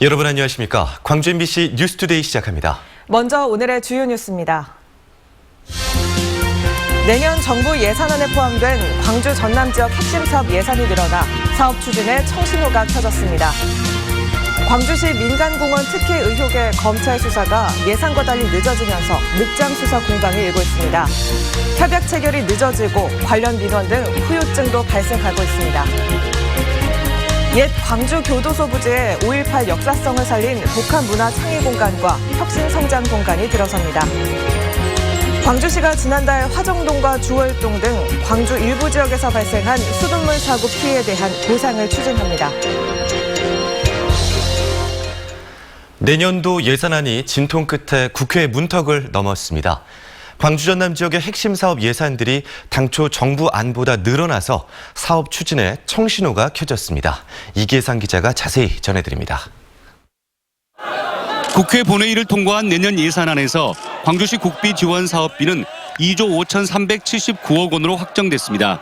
여러분 안녕하십니까? 광주 MBC 뉴스투데이 시작합니다. 먼저 오늘의 주요 뉴스입니다. 내년 정부 예산안에 포함된 광주 전남 지역 핵심 사업 예산이 늘어나 사업 추진에 청신호가 켜졌습니다. 광주시 민간공원 특혜 의혹의 검찰 수사가 예상과 달리 늦어지면서 늑장 수사 공방이 일고 있습니다. 협약 체결이 늦어지고 관련 민원 등 후유증도 발생하고 있습니다. 옛 광주 교도소 부지에 5.18 역사성을 살린 복합문화창의공간과 혁신성장공간이 들어섭니다. 광주시가 지난달 화정동과 주월동 등 광주 일부 지역에서 발생한 수돗물 사고 피해에 대한 보상을 추진합니다. 내년도 예산안이 진통 끝에 국회 문턱을 넘었습니다. 광주 전남 지역의 핵심 사업 예산들이 당초 정부 안보다 늘어나서 사업 추진에 청신호가 켜졌습니다. 이계상 기자가 자세히 전해드립니다. 국회 본회의를 통과한 내년 예산안에서 광주시 국비 지원 사업비는 2조 5,379억 원으로 확정됐습니다.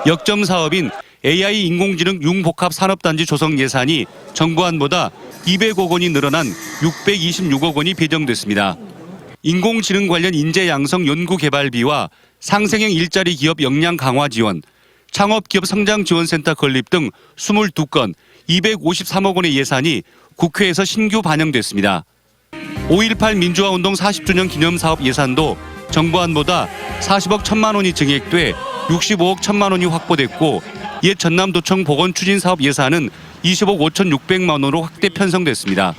역점 사업인 AI 인공지능 융복합 산업단지 조성 예산이 정부안보다 200억 원이 늘어난 626억 원이 배정됐습니다. 인공지능 관련 인재 양성 연구 개발비와 상생형 일자리 기업 역량 강화 지원, 창업기업 성장지원센터 건립 등 22건 253억 원의 예산이 국회에서 신규 반영됐습니다. 5.18 민주화운동 40주년 기념사업 예산도 정부안보다 40억 1천만 원이 증액돼 65억 1천만 원이 확보됐고 옛 전남도청 보건추진사업 예산은 20억 5,600만 원으로 확대 편성됐습니다.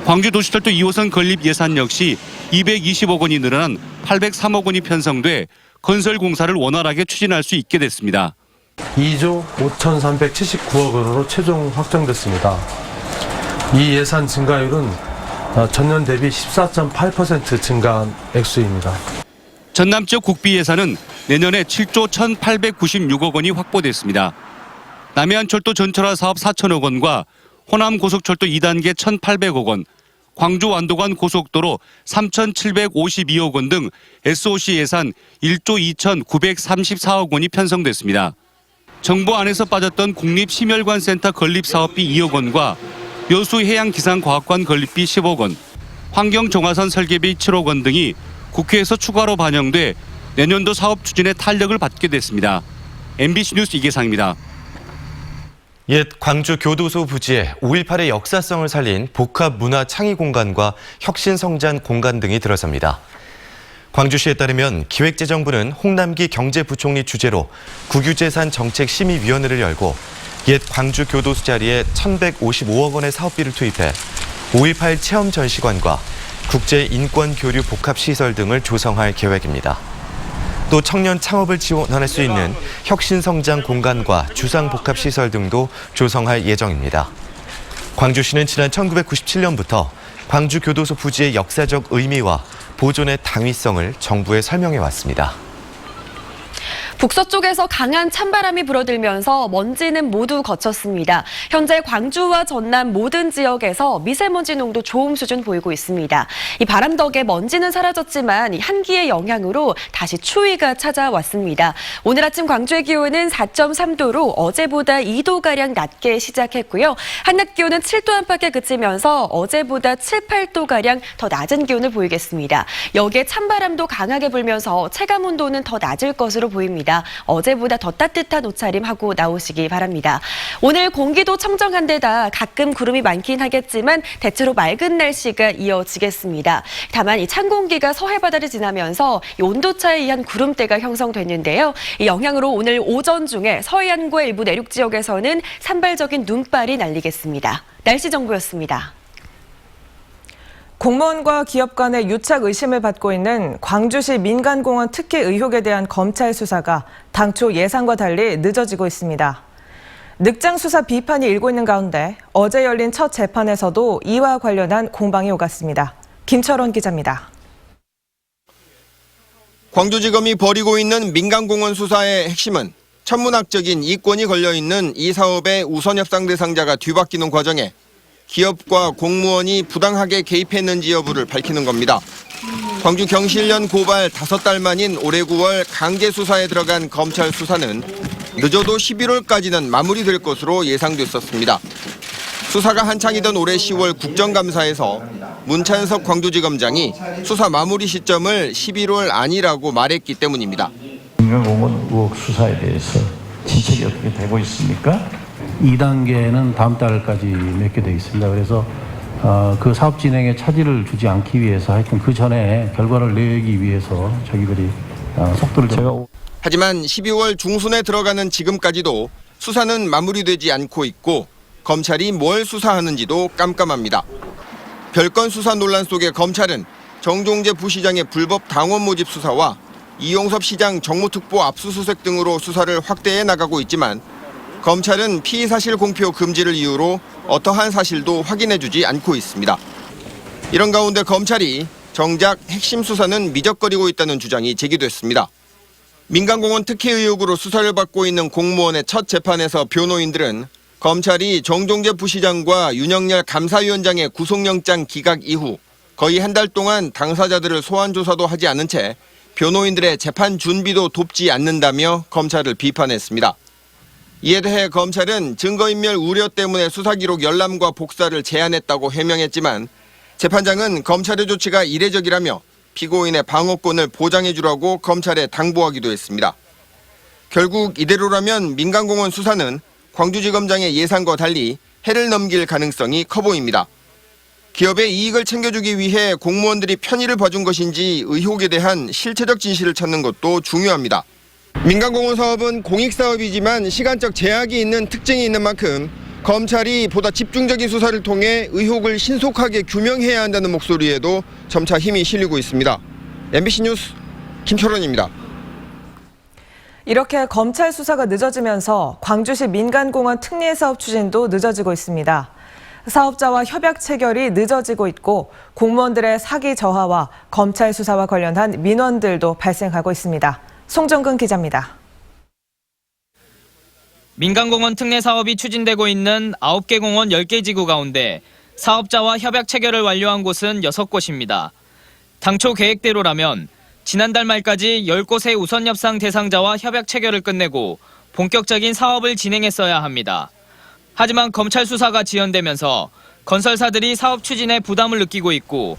광주도시철도 2호선 건립 예산 역시 220억 원이 늘어난 803억 원이 편성돼 건설 공사를 원활하게 추진할 수 있게 됐습니다. 2조 5,379억 원으로 최종 확정됐습니다. 이 예산 증가율은 전년 대비 14.8% 증가한 액수입니다. 전남 지역 국비 예산은 내년에 7조 1,896억 원이 확보됐습니다. 남해안철도 전철화 사업 4천억 원과 호남 고속철도 2단계 1,800억 원, 광주 완도간 고속도로 3,752억 원 등 SOC 예산 1조 2,934억 원이 편성됐습니다. 정부 안에서 빠졌던 국립심혈관센터 건립 사업비 2억 원과 여수 해양기상과학관 건립비 10억 원, 환경정화선 설계비 7억 원 등이 국회에서 추가로 반영돼 내년도 사업 추진에 탄력을 받게 됐습니다. MBC 뉴스 이계상입니다. 옛 광주 교도소 부지에 5.18의 역사성을 살린 복합문화창의공간과 혁신성장공간 등이 들어섭니다. 광주시에 따르면 기획재정부는 홍남기 경제부총리 주재로 국유재산정책심의위원회를 열고 옛 광주 교도소 자리에 1,155억 원의 사업비를 투입해 5.18 체험전시관과 국제인권교류 복합시설 등을 조성할 계획입니다. 또 청년 창업을 지원할 수 있는 혁신성장 공간과 주상복합시설 등도 조성할 예정입니다. 광주시는 지난 1997년부터 광주교도소 부지의 역사적 의미와 보존의 당위성을 정부에 설명해 왔습니다. 북서쪽에서 강한 찬바람이 불어들면서 먼지는 모두 거쳤습니다. 현재 광주와 전남 모든 지역에서 미세먼지 농도 좋음 수준 보이고 있습니다. 이 바람 덕에 먼지는 사라졌지만 이 한기의 영향으로 다시 추위가 찾아왔습니다. 오늘 아침 광주의 기온은 4.3도로 어제보다 2도가량 낮게 시작했고요. 한낮 기온은 7도 안팎에 그치면서 어제보다 7, 8도가량 더 낮은 기온을 보이겠습니다. 여기에 찬바람도 강하게 불면서 체감 온도는 더 낮을 것으로 보입니다. 어제보다 더 따뜻한 옷차림하고 나오시기 바랍니다. 오늘 공기도 청정한 데다 가끔 구름이 많긴 하겠지만 대체로 맑은 날씨가 이어지겠습니다. 다만 이 찬 공기가 서해 바다를 지나면서 이 온도차에 의한 구름대가 형성됐는데요. 이 영향으로 오늘 오전 중에 서해안과 일부 내륙 지역에서는 산발적인 눈발이 날리겠습니다. 날씨 정보였습니다. 공무원과 기업 간의 유착 의심을 받고 있는 광주시 민간공원 특혜 의혹에 대한 검찰 수사가 당초 예상과 달리 늦어지고 있습니다. 늑장 수사 비판이 일고 있는 가운데 어제 열린 첫 재판에서도 이와 관련한 공방이 오갔습니다. 김철원 기자입니다. 광주지검이 벌이고 있는 민간공원 수사의 핵심은 천문학적인 이권이 걸려있는 이 사업의 우선 협상 대상자가 뒤바뀌는 과정에 기업과 공무원이 부당하게 개입했는지 여부를 밝히는 겁니다. 광주 경실련 고발 5달 만인 올해 9월 강제 수사에 들어간 검찰 수사는 늦어도 11월까지는 마무리될 것으로 예상됐었습니다. 수사가 한창이던 올해 10월 국정감사에서 문찬석 광주지검장이 수사 마무리 시점을 11월 아니라고 말했기 때문입니다. 민간공원 의혹 수사에 대해서 진척이 어떻게 되고 있습니까? 2단계는 다음 달까지 맺게 되어 있습니다. 그래서 그 사업 진행에 차질을 주지 않기 위해서 하여튼 그 전에 결과를 내기 위해서 저희들이 속도를 하지만 12월 중순에 들어가는 지금까지도 수사는 마무리되지 않고 있고 검찰이 뭘 수사하는지도 깜깜합니다. 별건 수사 논란 속에 검찰은 정종재 부시장의 불법 당원 모집 수사와 이용섭 시장 정무특보 압수수색 등으로 수사를 확대해 나가고 있지만 검찰은 피의사실 공표 금지를 이유로 어떠한 사실도 확인해주지 않고 있습니다. 이런 가운데 검찰이 정작 핵심 수사는 미적거리고 있다는 주장이 제기됐습니다. 민간공원 특혜 의혹으로 수사를 받고 있는 공무원의 첫 재판에서 변호인들은 검찰이 정종재 부시장과 윤영열 감사위원장의 구속영장 기각 이후 거의 한 달 동안 당사자들을 소환 조사도 하지 않은 채 변호인들의 재판 준비도 돕지 않는다며 검찰을 비판했습니다. 이에 대해 검찰은 증거인멸 우려 때문에 수사기록 열람과 복사를 제한했다고 해명했지만 재판장은 검찰의 조치가 이례적이라며 피고인의 방어권을 보장해주라고 검찰에 당부하기도 했습니다. 결국 이대로라면 민간공원 수사는 광주지검장의 예상과 달리 해를 넘길 가능성이 커 보입니다. 기업의 이익을 챙겨주기 위해 공무원들이 편의를 봐준 것인지 의혹에 대한 실체적 진실을 찾는 것도 중요합니다. 민간공원 사업은 공익사업이지만 시간적 제약이 있는 특징이 있는 만큼 검찰이 보다 집중적인 수사를 통해 의혹을 신속하게 규명해야 한다는 목소리에도 점차 힘이 실리고 있습니다. MBC 뉴스 김철원입니다. 이렇게 검찰 수사가 늦어지면서 광주시 민간공원 특례 사업 추진도 늦어지고 있습니다. 사업자와 협약 체결이 늦어지고 있고 공무원들의 사기 저하와 검찰 수사와 관련한 민원들도 발생하고 있습니다. 송정근 기자입니다. 민간공원 특례 사업이 추진되고 있는 9개 공원 10개 지구 가운데 사업자와 협약 체결을 완료한 곳은 6곳입니다. 당초 계획대로라면 지난달 말까지 10곳의 우선 협상 대상자와 협약 체결을 끝내고 본격적인 사업을 진행했어야 합니다. 하지만 검찰 수사가 지연되면서 건설사들이 사업 추진에 부담을 느끼고 있고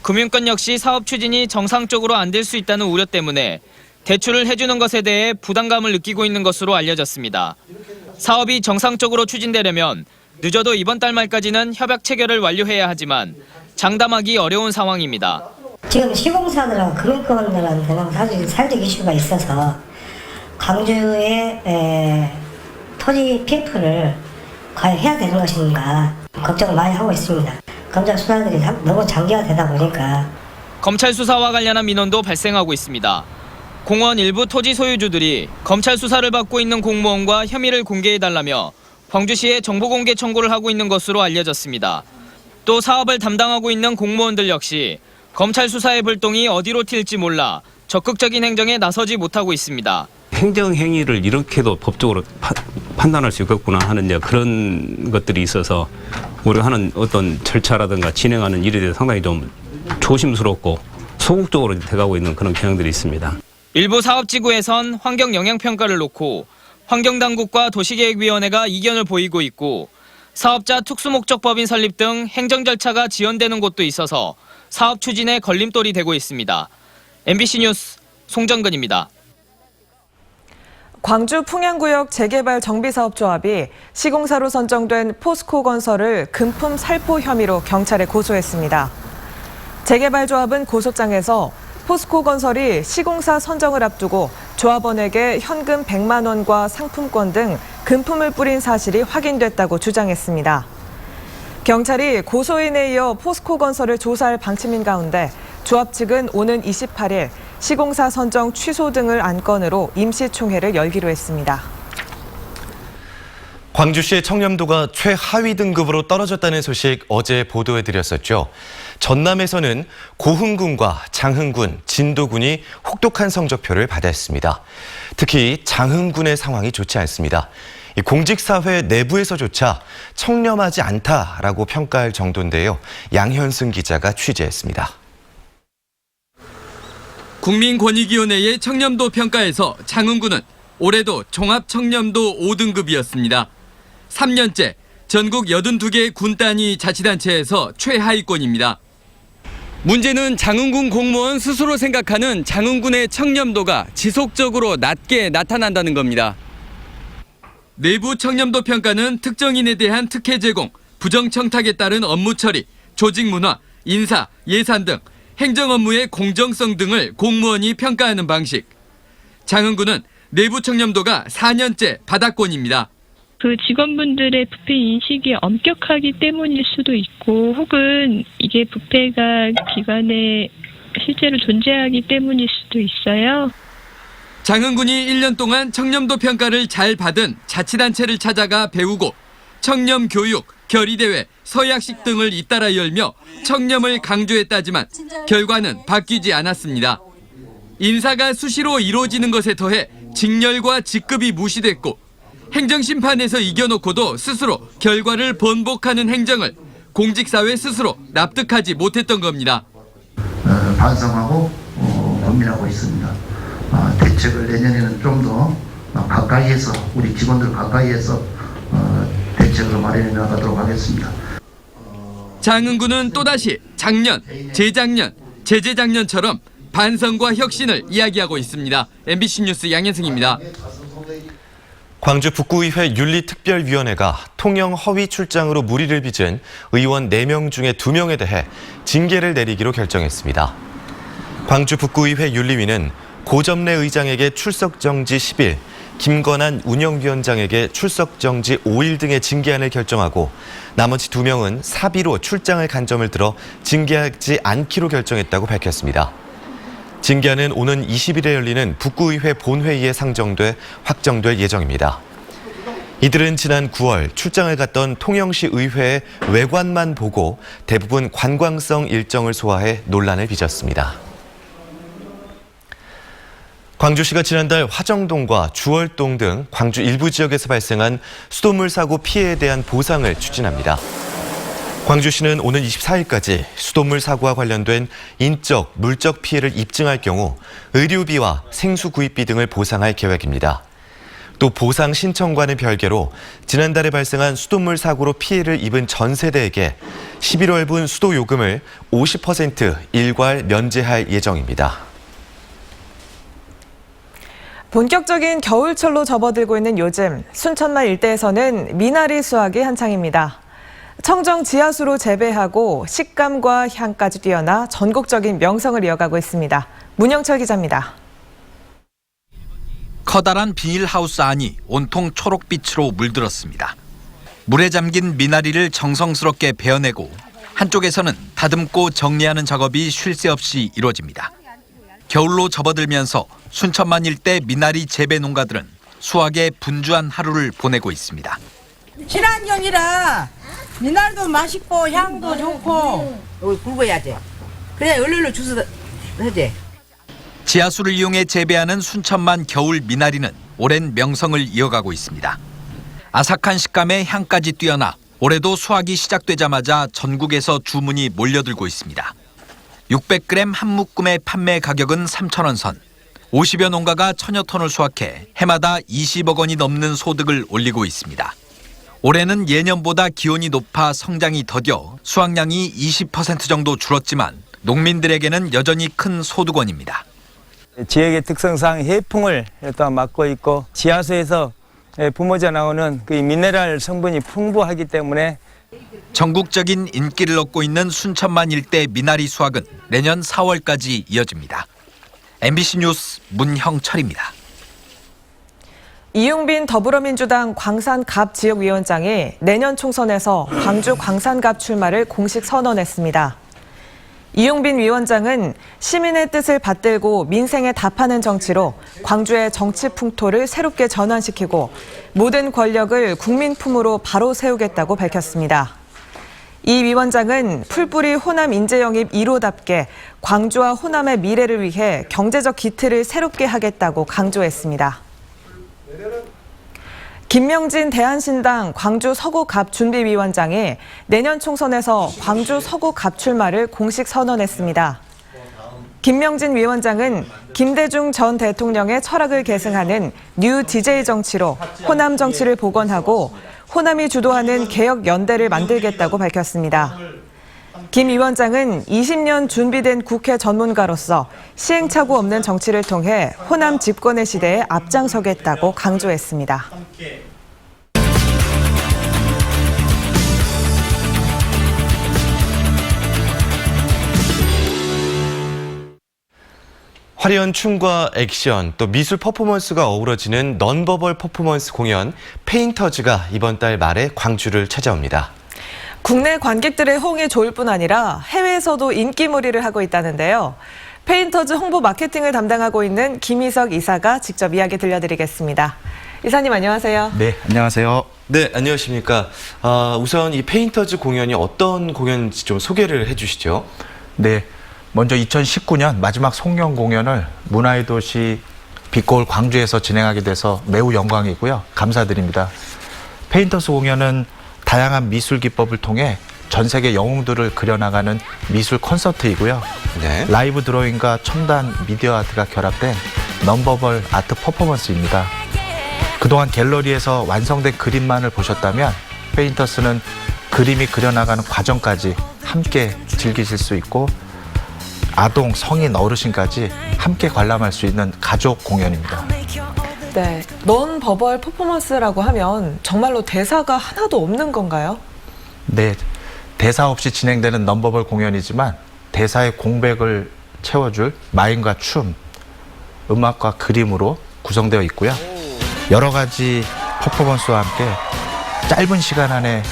금융권 역시 사업 추진이 정상적으로 안 될 수 있다는 우려 때문에 대출을 해주는 것에 대해 부담감을 느끼고 있는 것으로 알려졌습니다. 사업이 정상적으로 추진되려면 늦어도 이번 달 말까지는 협약 체결을 완료해야 하지만 장담하기 어려운 상황입니다. 지금 시공사들하고 금융권들한테는 사실 사회적 이슈가 있어서 광주의 토지 PF를 과연 해야 되는 것인가 걱정을 많이 하고 있습니다. 검찰 수사들이 너무 장기화되다 보니까 검찰 수사와 관련한 민원도 발생하고 있습니다. 공원 일부 토지 소유주들이 검찰 수사를 받고 있는 공무원과 혐의를 공개해달라며 광주시에 정보공개 청구를 하고 있는 것으로 알려졌습니다. 또 사업을 담당하고 있는 공무원들 역시 검찰 수사의 불똥이 어디로 튈지 몰라 적극적인 행정에 나서지 못하고 있습니다. 행정행위를 이렇게도 법적으로 판단할 수 있겠구나 하는 그런 것들이 있어서 우리가 하는 어떤 절차라든가 진행하는 일에 대해서 상당히 좀 조심스럽고 소극적으로 돼가고 있는 그런 경향들이 있습니다. 일부 사업지구에선 환경영향평가를 놓고 환경당국과 도시계획위원회가 이견을 보이고 있고 사업자 특수목적법인 설립 등 행정 절차가 지연되는 곳도 있어서 사업 추진에 걸림돌이 되고 있습니다. MBC 뉴스 송정근입니다. 광주 풍양구역 재개발 정비사업조합이 시공사로 선정된 포스코건설을 금품 살포 혐의로 경찰에 고소했습니다. 재개발조합은 고소장에서 포스코건설이 시공사 선정을 앞두고 조합원에게 현금 100만 원과 상품권 등 금품을 뿌린 사실이 확인됐다고 주장했습니다. 경찰이 고소인에 이어 포스코건설을 조사할 방침인 가운데 조합 측은 오는 28일 시공사 선정 취소 등을 안건으로 임시총회를 열기로 했습니다. 광주시의 청렴도가 최하위 등급으로 떨어졌다는 소식 어제 보도해드렸었죠. 전남에서는 고흥군과 장흥군, 진도군이 혹독한 성적표를 받았습니다. 특히 장흥군의 상황이 좋지 않습니다. 공직사회 내부에서조차 청렴하지 않다라고 평가할 정도인데요. 양현승 기자가 취재했습니다. 국민권익위원회의 청렴도 평가에서 장흥군은 올해도 종합청렴도 5등급이었습니다. 3년째 전국 82개 군 단위 자치단체에서 최하위권입니다. 문제는 장흥군 공무원 스스로 생각하는 장흥군의 청렴도가 지속적으로 낮게 나타난다는 겁니다. 내부 청렴도 평가는 특정인에 대한 특혜 제공, 부정청탁에 따른 업무 처리, 조직 문화, 인사, 예산 등 행정 업무의 공정성 등을 공무원이 평가하는 방식. 장흥군은 내부 청렴도가 4년째 바닥권입니다. 그 직원분들의 부패 인식이 엄격하기 때문일 수도 있고 혹은 이게 부패가 기관에 실제로 존재하기 때문일 수도 있어요. 장흥군이 1년 동안 청렴도 평가를 잘 받은 자치단체를 찾아가 배우고 청렴 교육, 결의대회, 서약식 등을 잇따라 열며 청렴을 강조했다지만 결과는 바뀌지 않았습니다. 인사가 수시로 이루어지는 것에 더해 직렬과 직급이 무시됐고 행정심판에서 이겨놓고도 스스로 결과를 번복하는 행정을 공직사회 스스로 납득하지 못했던 겁니다. 반성하고 고민하고 있습니다. 대책을 내년에는 좀 더 가까이에서 우리 직원들 가까이에서 대책을 마련해 나가도록 하겠습니다. 장흥군은 또다시 작년, 재작년, 재재작년처럼 반성과 혁신을 이야기하고 있습니다. MBC 뉴스 양현승입니다. 광주 북구의회 윤리특별위원회가 통영 허위 출장으로 물의를 빚은 의원 4명 중에 2명에 대해 징계를 내리기로 결정했습니다. 광주 북구의회 윤리위는 고점래 의장에게 출석정지 10일, 김건환 운영위원장에게 출석정지 5일 등의 징계안을 결정하고 나머지 2명은 사비로 출장을 간 점을 들어 징계하지 않기로 결정했다고 밝혔습니다. 징계안은 오는 20일에 열리는 북구의회 본회의에 상정돼 확정될 예정입니다. 이들은 지난 9월 출장을 갔던 통영시 의회의 외관만 보고 대부분 관광성 일정을 소화해 논란을 빚었습니다. 광주시가 지난달 화정동과 주월동 등 광주 일부 지역에서 발생한 수돗물 사고 피해에 대한 보상을 추진합니다. 광주시는 오는 24일까지 수돗물 사고와 관련된 인적, 물적 피해를 입증할 경우 의료비와 생수 구입비 등을 보상할 계획입니다. 또 보상 신청과는 별개로 지난달에 발생한 수돗물 사고로 피해를 입은 전 세대에게 11월분 수도 요금을 50% 일괄 면제할 예정입니다. 본격적인 겨울철로 접어들고 있는 요즘 순천만 일대에서는 미나리 수확이 한창입니다. 청정 지하수로 재배하고 식감과 향까지 뛰어나 전국적인 명성을 이어가고 있습니다. 문영철 기자입니다. 커다란 비닐하우스 안이 온통 초록빛으로 물들었습니다. 물에 잠긴 미나리를 정성스럽게 베어내고 한쪽에서는 다듬고 정리하는 작업이 쉴 새 없이 이루어집니다. 겨울로 접어들면서 순천만 일대 미나리 재배 농가들은 수확에 분주한 하루를 보내고 있습니다. 친환경이라 미나리도 맛있고 향도 좋고 여기 굵어야지. 그래 얼른 주스 하지. 지하수를 이용해 재배하는 순천만 겨울 미나리는 오랜 명성을 이어가고 있습니다. 아삭한 식감에 향까지 뛰어나 올해도 수확이 시작되자마자 전국에서 주문이 몰려들고 있습니다. 600g 한 묶음의 판매 가격은 3,000원 선. 50여 농가가 1,000여 톤을 수확해 해마다 20억 원이 넘는 소득을 올리고 있습니다. 올해는 예년보다 기온이 높아 성장이 더뎌 수확량이 20% 정도 줄었지만 농민들에게는 여전히 큰 소득원입니다. 지역의 특성상 해풍을 또 맡고 있고 지하수에서 뿜어져 나오는 그 미네랄 성분이 풍부하기 때문에 전국적인 인기를 얻고 있는 순천만 일대 미나리 수확은 내년 4월까지 이어집니다. MBC 뉴스 문형철입니다. 이용빈 더불어민주당 광산갑 지역위원장이 내년 총선에서 광주 광산갑 출마를 공식 선언했습니다. 이용빈 위원장은 시민의 뜻을 받들고 민생에 답하는 정치로 광주의 정치 풍토를 새롭게 전환시키고 모든 권력을 국민 품으로 바로 세우겠다고 밝혔습니다. 이 위원장은 풀뿌리 호남 인재 영입 1호답게 광주와 호남의 미래를 위해 경제적 기틀을 새롭게 하겠다고 강조했습니다. 김명진 대한신당 광주 서구갑 준비위원장이 내년 총선에서 광주 서구갑 출마를 공식 선언했습니다. 김명진 위원장은 김대중 전 대통령의 철학을 계승하는 뉴 DJ 정치로 호남 정치를 복원하고 호남이 주도하는 개혁연대를 만들겠다고 밝혔습니다. 김 위원장은 20년 준비된 국회 전문가로서 시행착오 없는 정치를 통해 호남 집권의 시대에 앞장서겠다고 강조했습니다. 화려한 춤과 액션, 또 미술 퍼포먼스가 어우러지는 넌버벌 퍼포먼스 공연 페인터즈가 이번 달 말에 광주를 찾아옵니다. 국내 관객들의 호응이 좋을 뿐 아니라 해외에서도 인기몰이를 하고 있다는데요. 페인터즈 홍보 마케팅을 담당하고 있는 김희석 이사가 직접 이야기 들려드리겠습니다. 이사님 안녕하세요. 네, 안녕하세요. 네, 안녕하십니까. 우선 이 페인터즈 공연이 어떤 공연인지 좀 소개를 해주시죠. 네, 먼저 2019년 마지막 송년 공연을 문화의 도시 빛거울 광주에서 진행하게 돼서 매우 영광이고요. 감사드립니다. 페인터스 공연은 다양한 미술 기법을 통해 전 세계 영웅들을 그려나가는 미술 콘서트이고요. 네. 라이브 드로잉과 첨단 미디어 아트가 결합된 넌버벌 아트 퍼포먼스입니다. 그동안 갤러리에서 완성된 그림만을 보셨다면 페인터스는 그림이 그려나가는 과정까지 함께 즐기실 수 있고 아동, 성인, 어르신까지 함께 관람할 수 있는 가족 공연입니다. 네, 넌버벌 퍼포먼스라고 하면 정말로 대사가 하나도 없는 건가요? 네, 대사 없이 진행되는 넌버벌 공연이지만 대사의 공백을 채워줄 마임과 춤, 음악과 그림으로 구성되어 있고요. 여러 가지 퍼포먼스와 함께 짧은 시간 안에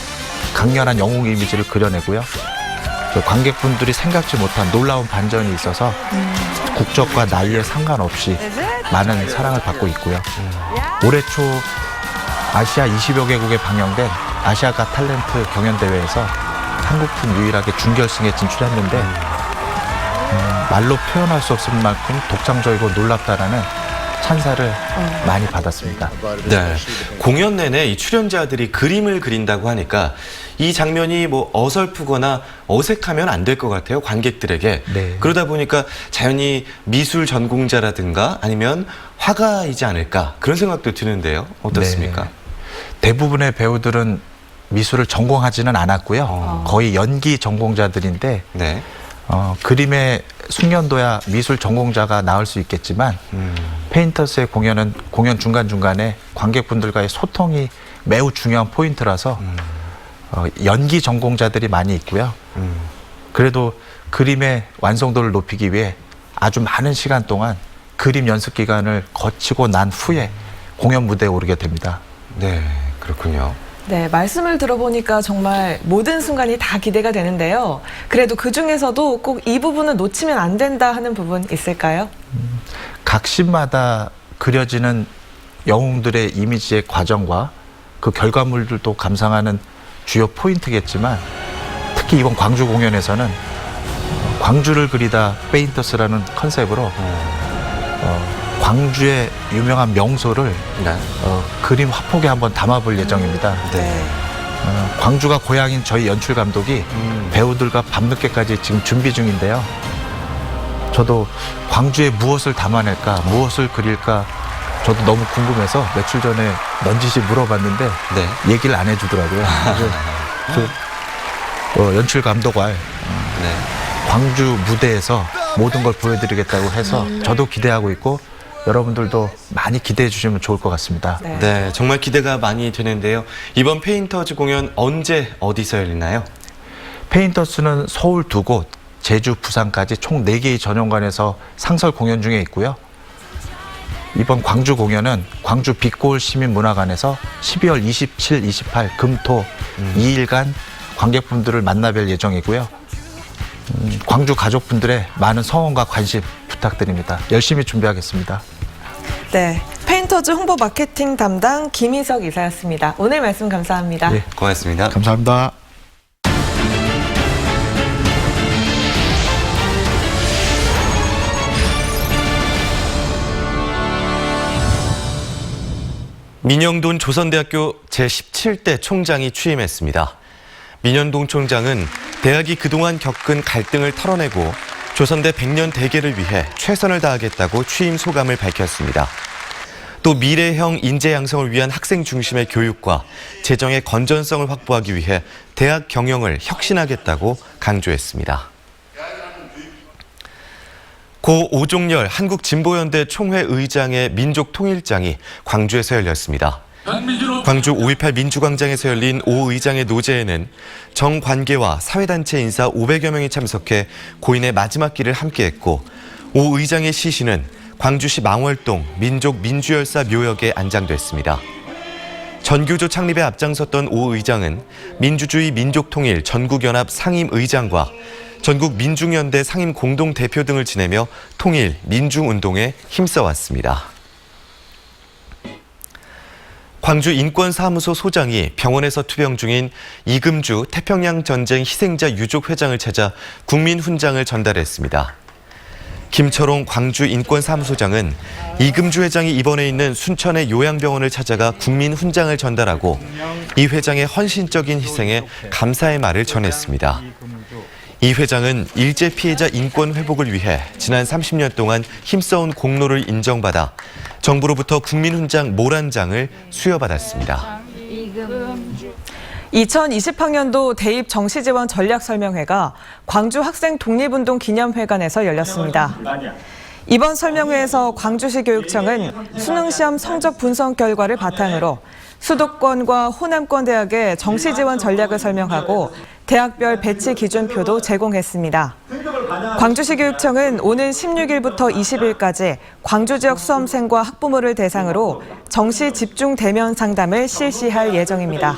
강렬한 영웅 이미지를 그려내고요. 관객분들이 생각지 못한 놀라운 반전이 있어서 국적과 나이에 상관없이 많은 사랑을 받고 있고요. 올해 초 아시아 20여 개국에 방영된 아시아 갓 탤런트 경연대회에서 한국팀 유일하게 준결승에 진출했는데 말로 표현할 수 없을 만큼 독창적이고 놀랍다라는 찬사를 많이 받았습니다. 네, 공연 내내 이 출연자들이 그림을 그린다고 하니까 이 장면이 뭐 어설프거나 어색하면 안 될 것 같아요, 관객들에게. 네. 그러다 보니까 자연히 미술 전공자라든가 아니면 화가이지 않을까 그런 생각도 드는데요. 어떻습니까? 네. 대부분의 배우들은 미술을 전공하지는 않았고요. 거의 연기 전공자들인데 네. 그림의 숙련도야 미술 전공자가 나올 수 있겠지만 페인터스의 공연은 공연 중간중간에 관객분들과의 소통이 매우 중요한 포인트라서 연기 전공자들이 많이 있고요. 그래도 그림의 완성도를 높이기 위해 아주 많은 시간 동안 그림 연습 기간을 거치고 난 후에 공연 무대에 오르게 됩니다. 네, 그렇군요. 네, 말씀을 들어보니까 정말 모든 순간이 다 기대가 되는데요. 그래도 그중에서도 꼭 이 부분은 놓치면 안 된다 하는 부분 있을까요? 각 씬마다 그려지는 영웅들의 이미지의 과정과 그 결과물들도 감상하는 주요 포인트겠지만 특히 이번 광주 공연에서는 광주를 그리다 페인터스라는 컨셉으로 광주의 유명한 명소를 그림 화폭에 한번 담아볼 예정입니다. 네. 광주가 고향인 저희 연출 감독이 배우들과 밤늦게까지 지금 준비 중인데요. 저도 광주에 무엇을 담아낼까, 무엇을 그릴까 저도 너무 궁금해서 며칠 전에 넌지시 물어봤는데 네. 얘기를 안 해주더라고요. 연출 감독과 광주 무대에서 모든 걸 보여드리겠다고 해서 저도 기대하고 있고 여러분들도 많이 기대해 주시면 좋을 것 같습니다. 네, 정말 기대가 많이 되는데요. 이번 페인터즈 공연 언제 어디서 열리나요? 페인터스는 서울 2곳, 제주, 부산까지 총 4개의 전용관에서 상설 공연 중에 있고요. 이번 광주 공연은 광주 빛거울 시민문화관에서 12월 27, 28 금토 2일간 관객분들을 만나뵐 예정이고요. 광주 가족분들의 많은 성원과 관심 부탁드립니다. 열심히 준비하겠습니다. 네, 페인터즈 홍보 마케팅 담당 김희석 이사였습니다. 오늘 말씀 감사합니다. 네, 고맙습니다. 감사합니다. 민영돈 조선대학교 제17대 총장이 취임했습니다. 민현동 총장은 대학이 그동안 겪은 갈등을 털어내고 조선대 100년 대계를 위해 최선을 다하겠다고 취임 소감을 밝혔습니다. 또 또 미래형 인재 양성을 위한 학생 중심의 교육과 재정의 건전성을 확보하기 위해 대학 경영을 혁신하겠다고 강조했습니다. 고 오종열 한국진보연대 총회 의장의 민족통일장이 광주에서 열렸습니다. 광주 5.18 민주광장에서 열린 오 의장의 노제에는 정관계와 사회단체 인사 500여 명이 참석해 고인의 마지막 길을 함께했고, 오 의장의 시신은 광주시 망월동 민족민주열사 묘역에 안장됐습니다. 전교조 창립에 앞장섰던 오 의장은 민주주의 민족통일 전국연합 상임의장과 전국민중연대 상임공동대표 등을 지내며 통일, 민중운동에 힘써왔습니다. 광주 인권사무소 소장이 병원에서 투병 중인 이금주 태평양 전쟁 희생자 유족 회장을 찾아 국민훈장을 전달했습니다. 김철홍 광주 인권사무소장은 이금주 회장이 입원해 있는 순천의 요양병원을 찾아가 국민훈장을 전달하고 이 회장의 헌신적인 희생에 감사의 말을 전했습니다. 이 회장은 일제 피해자 인권 회복을 위해 지난 30년 동안 힘써온 공로를 인정받아 정부로부터 국민훈장 모란장을 수여받았습니다. 2020학년도 대입 정시지원 전략설명회가 광주 학생 독립운동 기념회관에서 열렸습니다. 이번 설명회에서 광주시 교육청은 수능시험 성적 분석 결과를 바탕으로 수도권과 호남권 대학의 정시지원 전략을 설명하고 대학별 배치 기준표도 제공했습니다. 광주시 교육청은 오는 16일부터 20일까지 광주 지역 수험생과 학부모를 대상으로 정시 집중 대면 상담을 실시할 예정입니다.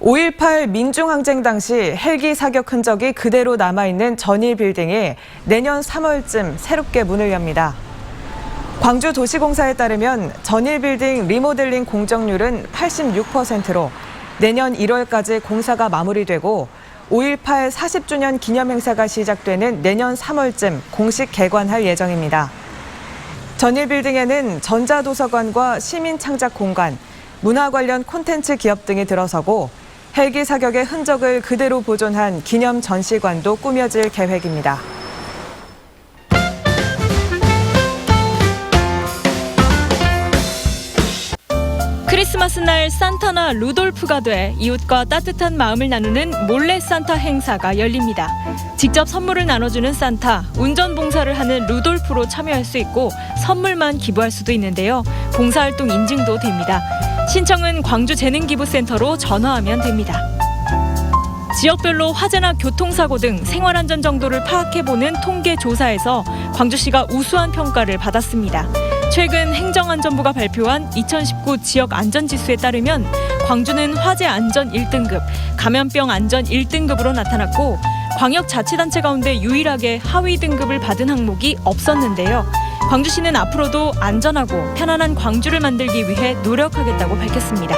5.18 민중항쟁 당시 헬기 사격 흔적이 그대로 남아있는 전일빌딩이 내년 3월쯤 새롭게 문을 엽니다. 광주도시공사에 따르면 전일빌딩 리모델링 공정률은 86%로 내년 1월까지 공사가 마무리되고 5.18 40주년 기념행사가 시작되는 내년 3월쯤 공식 개관할 예정입니다. 전일빌딩에는 전자도서관과 시민창작공간, 문화 관련 콘텐츠 기업 등이 들어서고 헬기 사격의 흔적을 그대로 보존한 기념 전시관도 꾸며질 계획입니다. 크리스마스 날 산타나 루돌프가 돼 이웃과 따뜻한 마음을 나누는 몰래 산타 행사가 열립니다. 직접 선물을 나눠주는 산타, 운전 봉사를 하는 루돌프로 참여할 수 있고 선물만 기부할 수도 있는데요. 봉사활동 인증도 됩니다. 신청은 광주재능기부센터로 전화하면 됩니다. 지역별로 화재나 교통사고 등 생활안전 정도를 파악해보는 통계조사에서 광주시가 우수한 평가를 받았습니다. 최근 행정안전부가 발표한 2019 지역안전지수에 따르면 광주는 화재 안전 1등급, 감염병 안전 1등급으로 나타났고 광역자치단체 가운데 유일하게 하위 등급을 받은 항목이 없었는데요. 광주시는 앞으로도 안전하고 편안한 광주를 만들기 위해 노력하겠다고 밝혔습니다.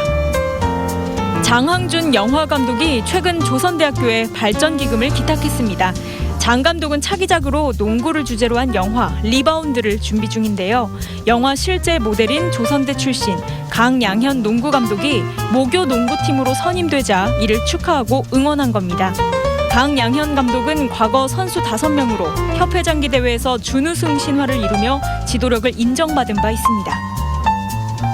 장항준 영화감독이 최근 조선대학교에 발전기금을 기탁했습니다. 장 감독은 차기작으로 농구를 주제로 한 영화 리바운드를 준비 중인데요. 영화 실제 모델인 조선대 출신 강양현 농구 감독이 모교 농구팀으로 선임되자 이를 축하하고 응원한 겁니다. 강양현 감독은 과거 선수 5명으로 협회장기 대회에서 준우승 신화를 이루며 지도력을 인정받은 바 있습니다.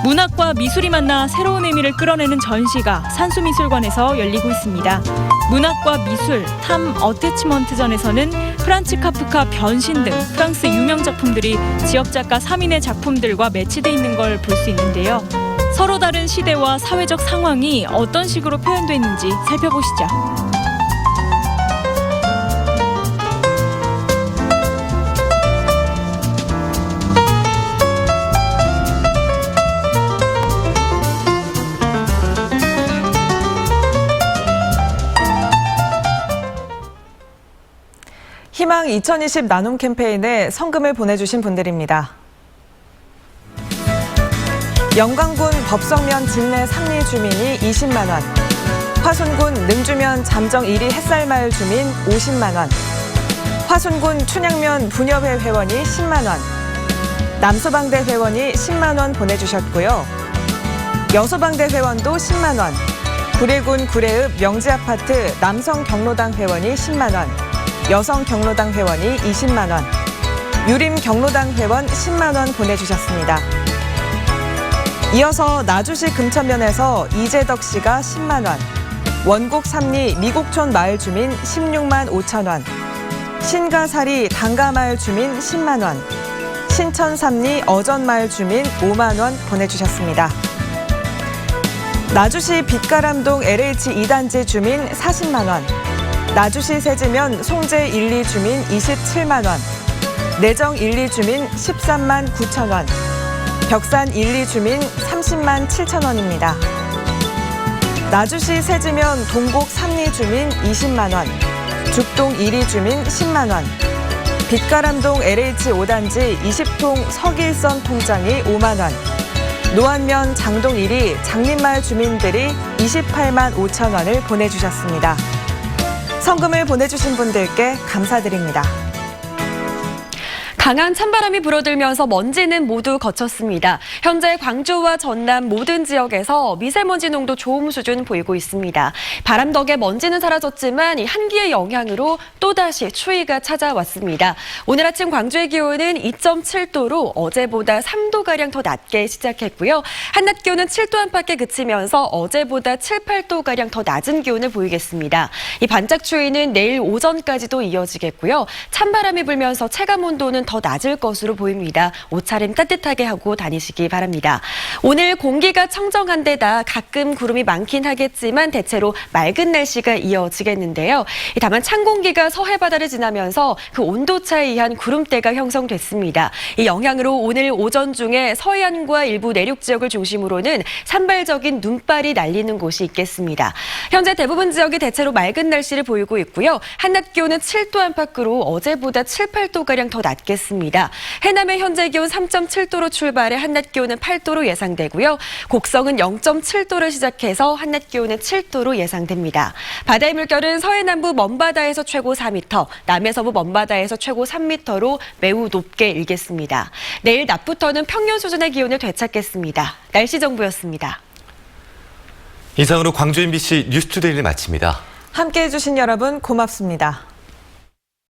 문학과 미술이 만나 새로운 의미를 끌어내는 전시가 산수미술관에서 열리고 있습니다. 문학과 미술, 탐 어태치먼트전에서는 프란츠 카프카 변신 등 프랑스 유명 작품들이 지역 작가 3인의 작품들과 매치돼 있는 걸 볼 수 있는데요. 서로 다른 시대와 사회적 상황이 어떤 식으로 표현돼 있는지 살펴보시죠. 희망 2020 나눔 캠페인에 성금을 보내주신 분들입니다. 영광군 법성면 진내 상리 주민이 20만 원, 화순군 능주면 잠정 1위 햇살마을 주민 50만 원, 화순군 춘향면 분협회 회원이 10만 원, 남소방대 회원이 10만 원 보내주셨고요. 여소방대 회원도 10만 원, 구례군 구례읍 명지아파트 남성경로당 회원이 10만 원, 여성경로당 회원이 20만 원, 유림 경로당 회원 10만 원 보내주셨습니다. 이어서 나주시 금천면에서 이재덕 씨가 10만 원, 원곡 삼리 미곡촌 마을 주민 16만 5천 원, 신가사리 당가마을 주민 10만 원, 신천 삼리 어전마을 주민 5만 원 보내주셨습니다. 나주시 빛가람동 LH 2단지 주민 40만 원, 나주시 세지면 송제 1, 2 주민 27만 원, 내정 1, 2 주민 13만 9천 원, 벽산 1, 2 주민 30만 7천 원입니다. 나주시 세지면 동곡 3, 2 주민 20만 원, 죽동 1, 2 주민 10만 원, 빛가람동 LH 5단지 20통 석일선 통장이 5만 원, 노안면 장동 1위 장림마을 주민들이 28만 5천 원을 보내주셨습니다. 성금을 보내주신 분들께 감사드립니다. 강한 찬바람이 불어들면서 먼지는 모두 거쳤습니다. 현재 광주와 전남 모든 지역에서 미세먼지 농도 좋음 수준 보이고 있습니다. 바람 덕에 먼지는 사라졌지만 이 한기의 영향으로 또다시 추위가 찾아왔습니다. 오늘 아침 광주의 기온은 2.7도로 어제보다 3도가량 더 낮게 시작했고요. 한낮 기온은 7도 안팎에 그치면서 어제보다 7, 8도가량 더 낮은 기온을 보이겠습니다. 이 반짝 추위는 내일 오전까지도 이어지겠고요. 찬바람이 불면서 체감 온도는 더 낮을 것으로 보입니다. 옷차림 따뜻하게 하고 다니시기 바랍니다. 오늘 공기가 청정한 데다 가끔 구름이 많긴 하겠지만 대체로 맑은 날씨가 이어지겠는데요. 다만 찬 공기가 서해 바다를 지나면서 그 온도차에 의한 구름대가 형성됐습니다. 이 영향으로 오늘 오전 중에 서해안과 일부 내륙 지역을 중심으로는 산발적인 눈발이 날리는 곳이 있겠습니다. 현재 대부분 지역이 대체로 맑은 날씨를 보이고 있고요. 한낮 기온은 7도 안팎으로 어제보다 7, 8도가량 더 낮겠습니다. 해남의 현재 기온 3.7도로 출발해 한낮 기온은 8도로 예상되고요. 곡성은 0.7도를 시작해서 한낮 기온은 7도로 예상됩니다. 바다의 물결은 서해 남부 먼바다에서 최고 4m, 남해서부 먼바다에서 최고 3m로 매우 높게 일겠습니다. 내일 낮부터는 평년 수준의 기온을 되찾겠습니다. 날씨 정보였습니다. 이상으로 광주 MBC 뉴스투데이를 마칩니다. 함께해 주신 여러분 고맙습니다.